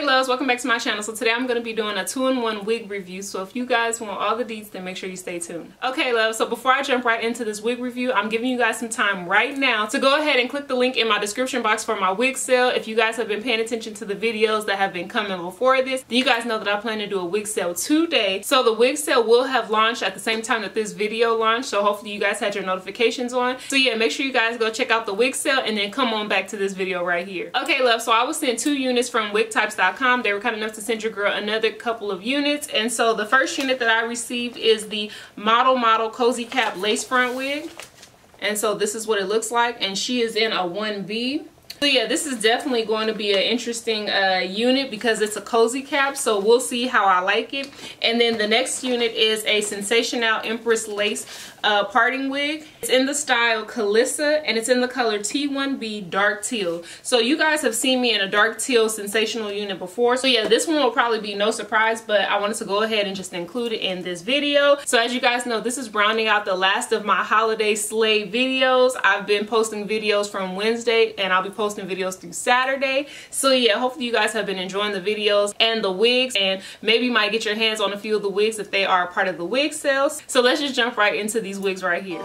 Hey loves, welcome back to my channel. So today I'm going to be doing a 2-in-1 wig review. So if you guys want all the deets, then make sure you stay tuned. Okay loves, so before I jump right into this wig review, I'm giving you guys some time right now to go ahead and click the link in my description box for my wig sale. If you guys have been paying attention to the videos that have been coming before this, then you guys know that I plan to do a wig sale today. So the wig sale will have launched at the same time that this video launched, so hopefully you guys had your notifications on. So yeah, make sure you guys go check out the wig sale and then come on back to this video right here. Okay loves, so I was sent 2 units from WIGTYPES.com. They were kind enough to send your girl another couple of units, and so the first unit that I received is the Model Cozy Cap Lace Front Wig, and so this is what it looks like, and she is in a 1B. So yeah, this is definitely going to be an interesting unit because it's a cozy cap, so we'll see how I like it. And then the next unit is a Sensationnel Empress Lace parting wig. It's in the style KALISA and it's in the color T1B Dark Teal. So you guys have seen me in a dark teal sensational unit before, so yeah, this one will probably be no surprise, but I wanted to go ahead and just include it in this video. So as you guys know, this is rounding out the last of my holiday slay videos. I've been posting videos from Wednesday and I'll be posting videos through Saturday. So yeah, hopefully you guys have been enjoying the videos and the wigs, and maybe might get your hands on a few of the wigs if they are part of the wig sales. So let's just jump right into these wigs right here.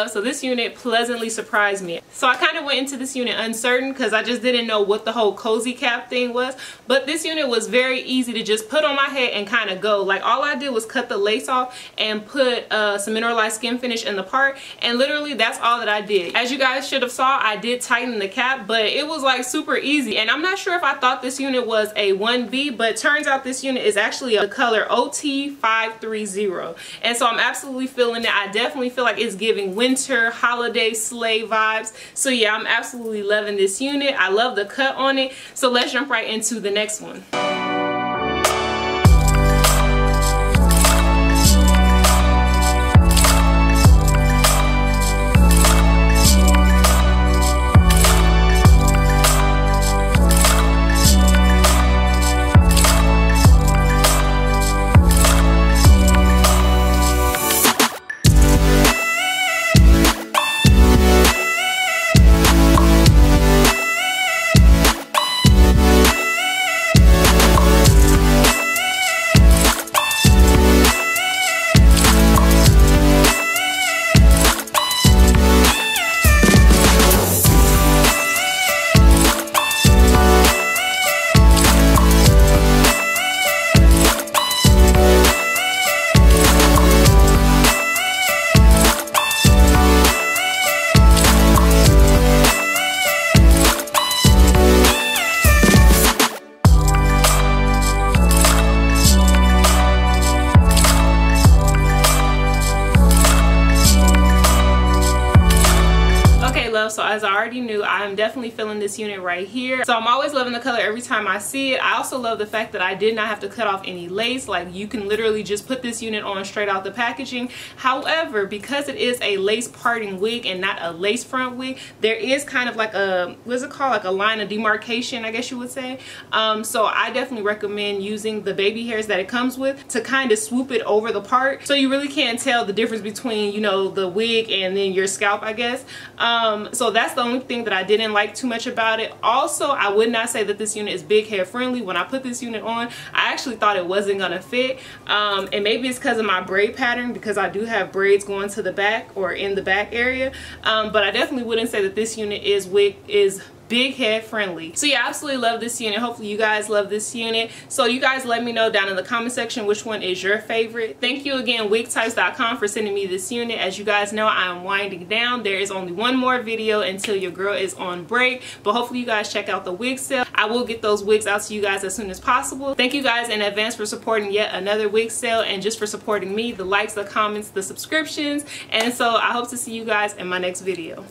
So this unit pleasantly surprised me. So I kind of went into this unit uncertain because I just didn't know what the whole cozy cap thing was, but this unit was very easy to just put on my head and kind of go. Like all I did was cut the lace off and put some mineralized skin finish in the part, and literally that's all that I did. As you guys should have saw, I did tighten the cap, but it was like super easy. And I'm not sure if I thought this unit was a 1B, but turns out this unit is actually a color OT530, and so I'm absolutely feeling it. I definitely feel like it's giving winter holiday sleigh vibes. So yeah, I'm absolutely loving this unit. I love the cut on it. So let's jump right into the next one. already knew, I am definitely feeling this unit right here. So I'm always loving the color every time I see it. I also love the fact that I did not have to cut off any lace. Like, you can literally just put this unit on straight out the packaging. However, because it is a lace parting wig and not a lace front wig, there is kind of like a, what is it called, like a line of demarcation, I guess you would say. So I definitely recommend using the baby hairs that it comes with to kind of swoop it over the part, so you really can't tell the difference between, you know, the wig and then your scalp, I guess. So that's the only thing that I didn't like too much about it. Also, I would not say that this unit is big hair friendly. When I put this unit on, I actually thought it wasn't gonna fit, and maybe it's because of my braid pattern, because I do have braids going to the back or in the back area, but I definitely wouldn't say that this unit is big head friendly. So yeah, I absolutely love this unit. Hopefully you guys love this unit. So you guys let me know down in the comment section which one is your favorite. Thank you again, WIGTYPES.com, for sending me this unit. As you guys know, I am winding down. There is only one more video until your girl is on break, but hopefully you guys check out the wig sale. I will get those wigs out to you guys as soon as possible. Thank you guys in advance for supporting yet another wig sale, and just for supporting me, the likes, the comments, the subscriptions. And so I hope to see you guys in my next video.